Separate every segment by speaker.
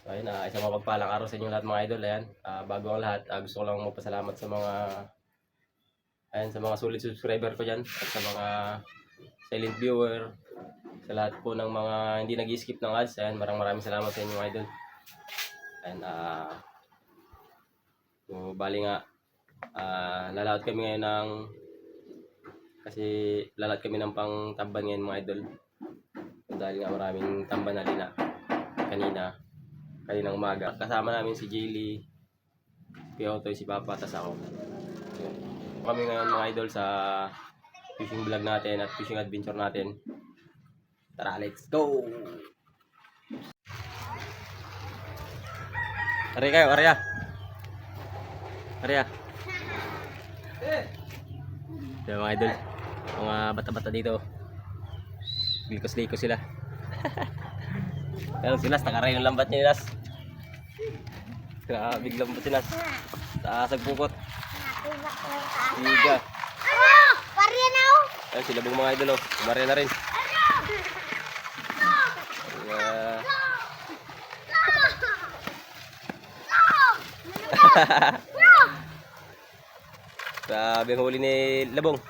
Speaker 1: Ayun, isang mapagpalang araw sa inyo lahat mga idol. Ayan, bago ang lahat, gusto ko lang magpasalamat sa mga solid subscriber ko dyan at sa mga silent viewer, sa lahat po ng mga hindi nag-skip ng ads. Ayan, maraming salamat sa inyo mga idol. Ayan, bali nga, lalakad kami ngayon kasi lalakad kami ng pang tamban ngayon mga idol. Dahil nga maraming tamban na lina kaninang umaga. Kasama namin si Jaylee, Kuya Otoy, si Papa, tas ako. Kami ngayon mga idol sa fishing vlog natin at fishing adventure natin. Tara, let's go! Ari kayo, Arya! Arya! Yan mga idol, mga bata-bata dito. Likos-likos sila. Pero silas, takaray yung lambat niya nilas. Grabe lambat silas. Taasag pukot. Higa.
Speaker 2: Parya na ako.
Speaker 1: Ayun, sila bang mga idol, Umarya na rin. Grabe ang huli ni Labong.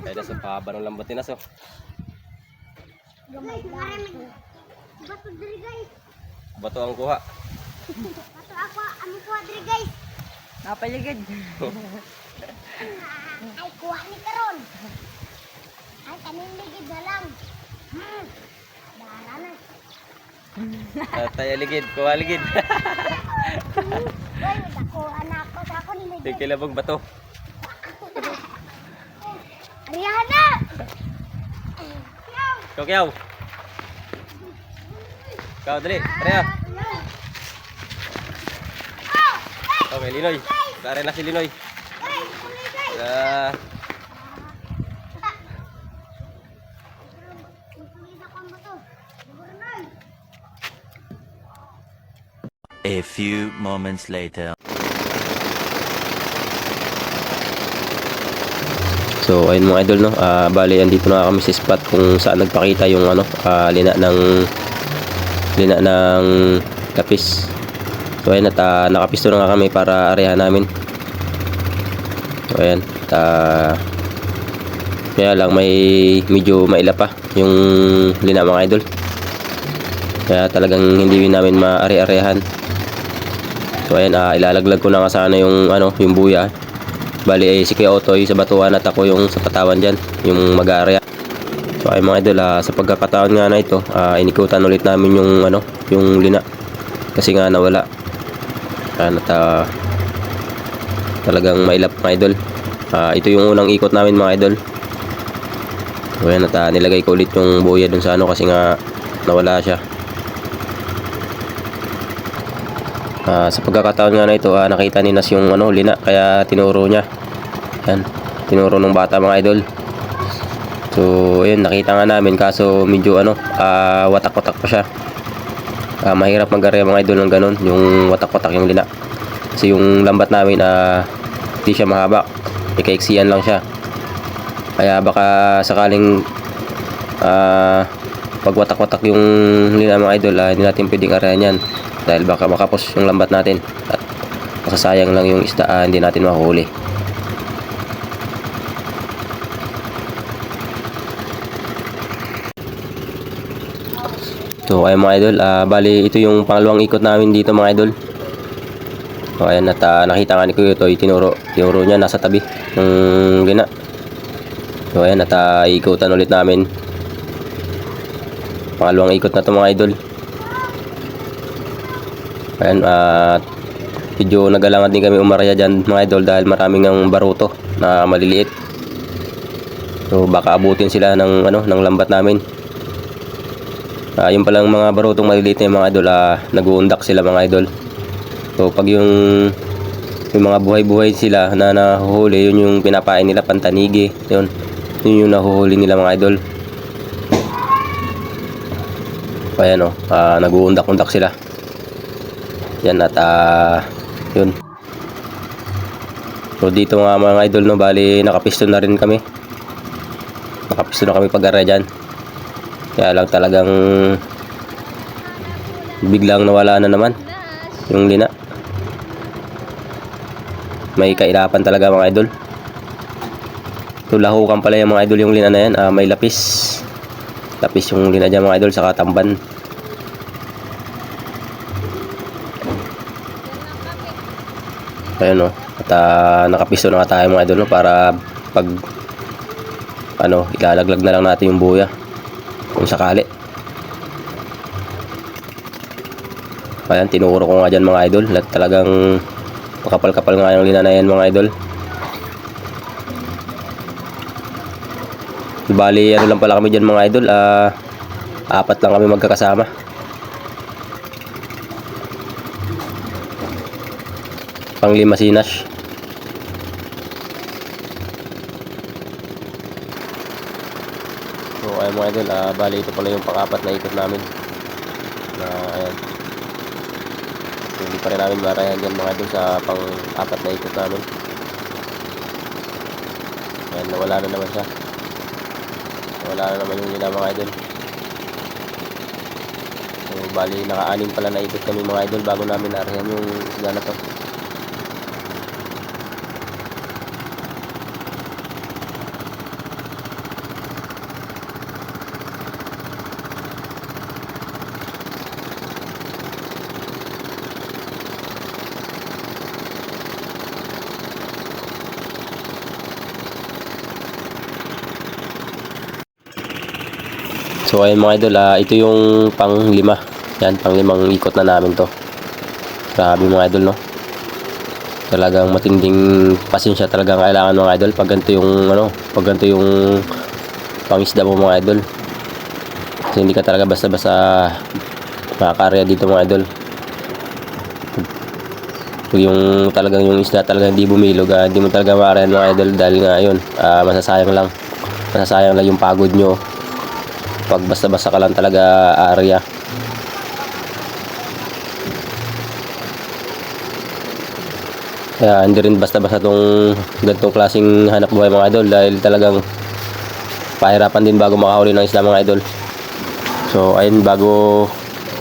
Speaker 1: Kaya nasa pahaba ng lambat ni Naso.
Speaker 2: Bato diri guys.
Speaker 1: Bato ang kuha.
Speaker 2: Bato ako, amo kuha diri guys.
Speaker 3: Napaligid.
Speaker 2: Ay kuha ni karon. Ay kanin ligid na lang. Dara na.
Speaker 1: Tayo ligid, kuha ligid.
Speaker 2: Oy, dako anak ko sa ako ni ligid.
Speaker 1: Sige Labong, bato.
Speaker 2: Ariana.
Speaker 1: Kyaw. Kau dali, Arya. Okay, Linoy. Tara na si Linoy.
Speaker 4: A few moments later.
Speaker 1: So ayun mga idol, no, bali andito na kami sa spot kung saan nagpakita yung lina ng kapis. So ayun, at nakapisto na nga kami para arehan namin. So ayan, kaya lang medyo maila pa yung lina mga idol, kaya talagang hindi namin maare-arehan. So ayan, ilalaglag ko na nga sana yung buya. Bali ay si Kuya Otoy sa batuan at ako yung sa patawan dyan, yung mag-area. So ay mga idol, sa pagkakataon nga na ito, inikutan ulit namin yung lina kasi nga nawala. Talagang mailap mga idol. Ito yung unang ikot namin mga idol. So ayan, at nilagay ko ulit yung buya dun sa kasi nga nawala siya. Sa pagkakataon nga na ito, nakita ni Nas yung lina, kaya tinuro niya. Yan, tinuro ng bata mga idol. So ayun, nakita nga namin, kaso medyo watak-watak pa siya. Mahirap mag-area mga idol ng ganun, yung watak-watak yung lina. Kasi yung lambat namin, hindi siya mahaba, ikaiksiyan lang siya. Kaya baka sakaling pag watak-watak yung lina mga idol, hindi natin pwedeng areahan yan. Dahil baka makapos yung lambat natin at masasayang lang yung isda, hindi natin mahuli. So ayun mga idol, bali ito yung pangalawang ikot namin dito mga idol. So ayan, at nakita nga ni Kuya Otoy, tinuro niya nasa tabi ng lina. So ayan, at ikutan ulit namin. Pangalawang ikot na to mga idol. Ayan, medyo nagalangan din kami umaraya dyan mga idol dahil maraming ang baruto na maliliit. So baka abutin sila ng lambat namin. Yung palang mga barutong maliliit na mga idol, nag-uundak sila mga idol. So pag yung mga buhay-buhay sila na nahuhuli, yun yung pinapain nila, pantanigi. Yun yung nahuhuli nila mga idol. Ayan nag-uundak-undak sila. Yan, at yun. So dito nga mga idol, bali nakapisto na rin kami. Nakapisto na kami pag-area dyan. Kaya lang talagang biglang nawala na naman yung lina. May kailapan talaga mga idol. Tulahukan pala yung mga idol yung lina na yan. May lapis. Lapis yung lina dyan mga idol, saka tamban. Ayun o. At nakapisto na nga tayo mga idol, no, para pag ilalaglag na lang natin yung buya kung sakali. Ayan, tinuro ko nga dyan mga idol. At talagang makapal-kapal nga yung lina na yan mga idol. Bali ano lang pala kami dyan mga idol, 4 lang kami magkakasama. Pang-5 si Nash. So ayun mga idol, bali ito pala yung pang-4 na ikot namin na ayan. So, hindi pa rin namin marayan dyan mga idol sa pang-4 na ikot namin. Ayan, nawala na naman siya. Wala na naman yung nila mga idol. So bali naka-6 pala na ikot kami mga idol bago namin naarayan yung isda na to. So ayun mga idol, ito yung pang-5. Yan, pang-5 ikot na namin to. Grabe mga idol, no. Talagang matinding pasensya talaga kailangan mga idol pag ganito yung pag ganito yung pangisda mo mga idol. Kasi hindi ka talaga basta-basta makakarya dito mga idol. Yung talagang yung isda talagang hindi bumilog, hindi mo talaga makarya mga idol dahil nga yun, masasayang lang yung pagod nyo pag basta-basta ka lang talaga area. Kaya hindi rin basta-basta tong ganitong klaseng hanap buhay mga idol dahil talagang pahirapan din bago makahuli ng isda mga idol. So ayun, bago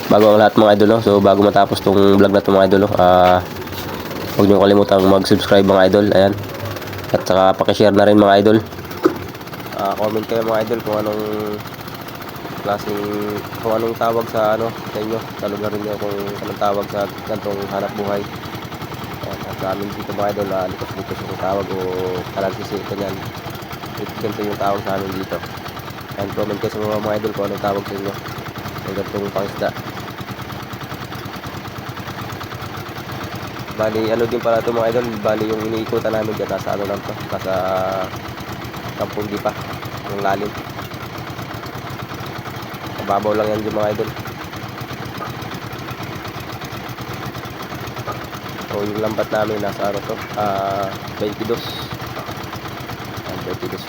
Speaker 1: ang lahat mga idol, no? So bago matapos tong vlog na to mga idol, huwag niyo kalimutang mag-subscribe mga idol. Ayan. At saka paki-share na rin mga idol. Comment kayo mga idol kung anong tawag sa sa inyo, sa lugar niyo, kung anong tawag sa ganitong hanap buhay. At sa amin dito mga idol, likos-likos yung tawag o kalagsisi ito yan. Ganito yung tawag sa amin dito. And comment kayo sa mga idol kung anong tawag sa inyo ng ganitong pangisda. Bali din pala ito mga idol, bali yung iniikutan namin dyan nasa lang to, nasa Kampong Dipa, yung lalim. Mababaw lang yan dyan mga idol. So yung lambat namin nasa 22. 22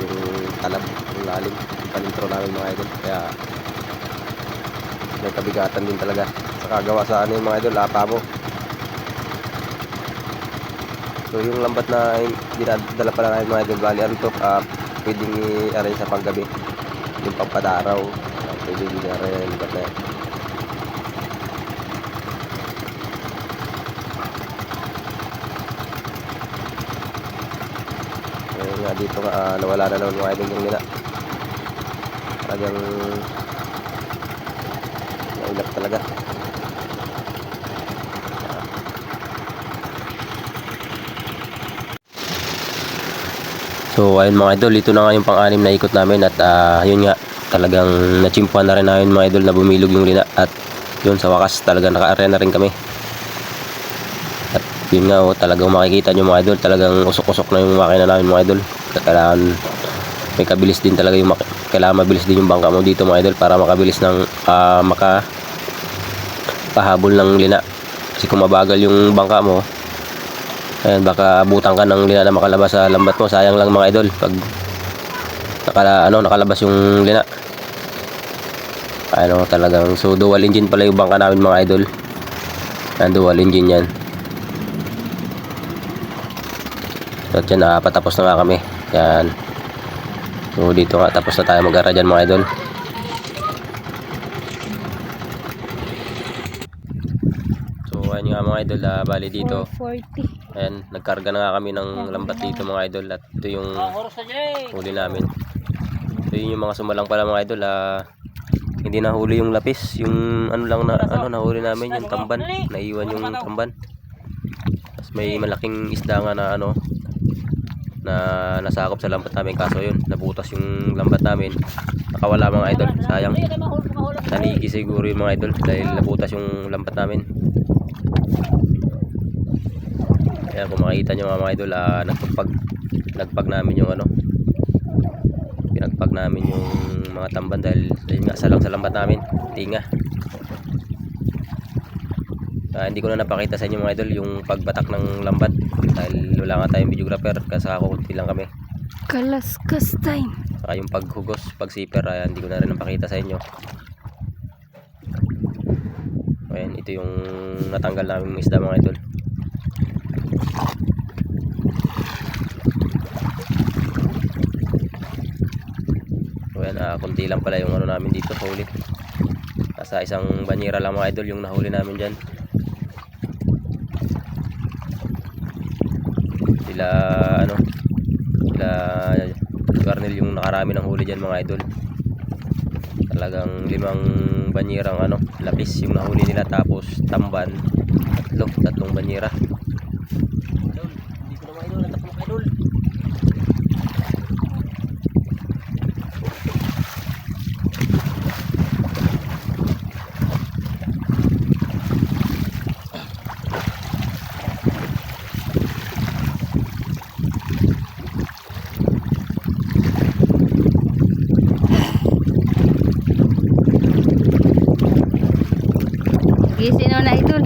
Speaker 1: yung talab, yung lalim, yung panintro namin mga idol. Kaya may kabigatan din talaga sa kagawa sa yung mga idol, pabo. So yung lambat na dinadala pala namin mga idol, bali pwedeng i-arrange sa panggabi, yung pampadaraw, pwedeng i-arrange yung lambat na yan. Nga dito nga nawala na naman mga idol yung nila. Talagang nailap talaga. So ayun mga idol, ito na nga yung pang-6 na ikot namin. At yun nga, talagang nachimpuan na rin namin mga idol na bumilog yung lina. At yun, sa wakas talagang naka-area na rin kami. At yun nga, talagang makikita nyo mga idol, talagang usok-usok na yung makina namin mga idol. Kailangan may kabilis din talaga kailangan mabilis din yung bangka mo dito mga idol para makabilis ng makapahabol ng lina. Kasi kung mabagal yung bangka mo, ayan, baka abutan ka ng lina na makalabas sa lambat mo. Sayang lang mga idol pag nakalabas yung lina. Talagang, so dual engine pala yung bangka namin mga idol. Dual engine yan. So dyan, patapos na nga kami. Yan. So dito nga, tapos na tayo mag-ara dyan mga idol. ayan nga mga idol, bali dito.
Speaker 2: 440.
Speaker 1: Ayan, nagkarga na nga kami ng lambat dito mga idol. At ito yung huli namin. Ito yung mga sumalang pala mga idol. Hindi nahuli yung lapis. Yung ano lang na nahuli namin yung tamban. Naiwan yung tamban. Tapos may malaking isda nga na na nasakop sa lambat namin. Kaso yun, nabutas yung lambat namin. Nakawala mga idol. Sayang. Tanigi siguro yung mga idol dahil nabutas yung lambat namin. Kaya kung makita nyo mga idol, nagpag namin yung pinagpag namin yung mga tamban dahil nga salang sa lambat namin, tinga. Hindi ko na napakita sa inyo mga idol yung pagbatak ng lambat dahil wala nga tayong videographer kasi kukunti lang kami.
Speaker 2: Kalaskas time.
Speaker 1: Saka yung paghugos, pagsiper, hindi ko na rin napakita sa inyo. Ayan, ito yung natanggal namin isda mga idol. Ayan, kunti lang pala yung namin dito huli. Nasa isang banyera lang mga idol yung nahuli namin dyan. Sila Garnel yung nakarami ng huli dyan mga idol. Talagang 5 banyerang lapis yung nahuli nila, tapos tamban tatlong banyera. Hindi ko na mga idol, tatlong idol.
Speaker 2: Gising na idol.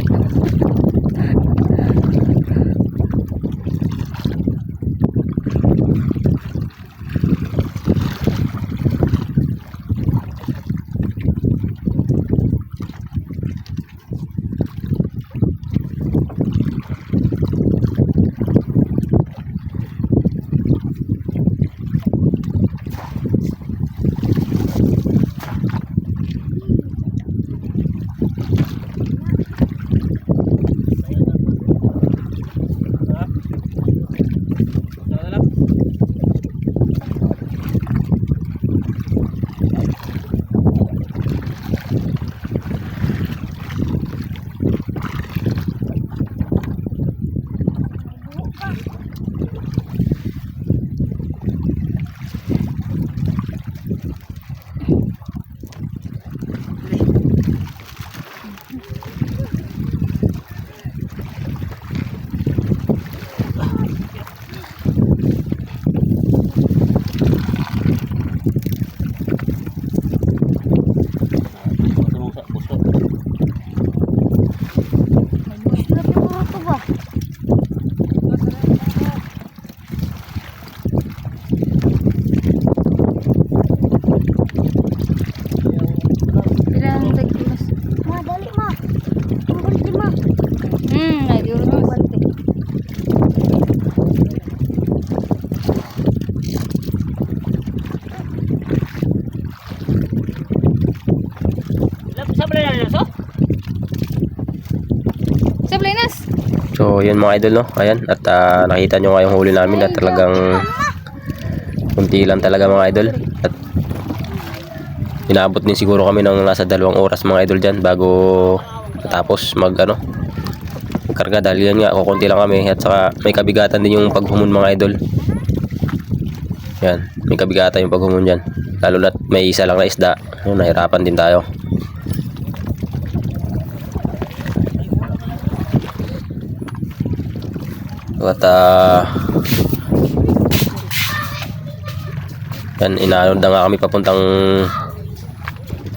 Speaker 1: So yun mga idol, ayan, at nakita nyo nga yung huli namin at talagang kunti lang talaga mga idol. At inabot din siguro kami ng nasa 2 oras mga idol dyan bago matapos magkarga dahil yan nga kukunti lang kami. At saka may kabigatan din yung paghumon mga idol. Yan, may kabigatan yung paghumon dyan, lalo na't may isa lang na isda. Nahirapan din tayo. At yan, inanod na nga kami papuntang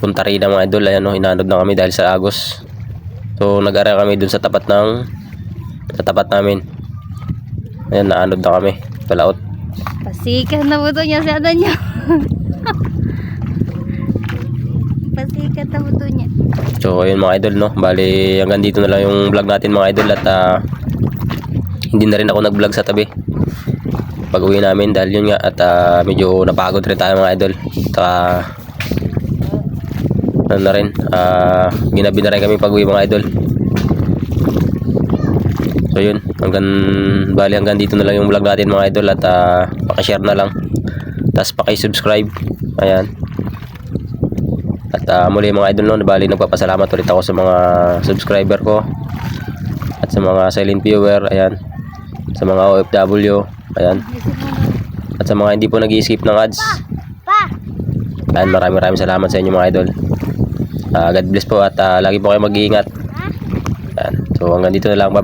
Speaker 1: Punta Rina mga idol. Ayan, inanod na kami dahil sa agos. So nag-ara kami dun sa tapat namin. Ayan, naanod na kami palaot.
Speaker 2: Pasikat na buto niya sa adan niya. Pasikat na buto niya.
Speaker 1: So ayun mga idol, bali hanggang dito na lang yung vlog natin mga idol. At hindi na rin ako nag-vlog sa tabi pag uwi namin dahil yun nga, at medyo napagod rin tayo mga idol. Ginabi na rin kami pag uwi mga idol. So yun, hanggang dito na lang yung vlog natin mga idol, at paki-share na lang. Tapos paki-subscribe. Ayan. At muli mga idol, no, bali nagpapasalamat ulit ako sa mga subscriber ko at sa mga silent viewer, ayan. Sa mga OFW, ayan. At sa mga hindi po nag-i-skip ng ads.
Speaker 2: Pa!
Speaker 1: Ayan, maraming salamat sa inyo mga idol. God bless po, at lagi po kayo mag-iingat. Ayan. So hanggang dito na lang. Bye-bye.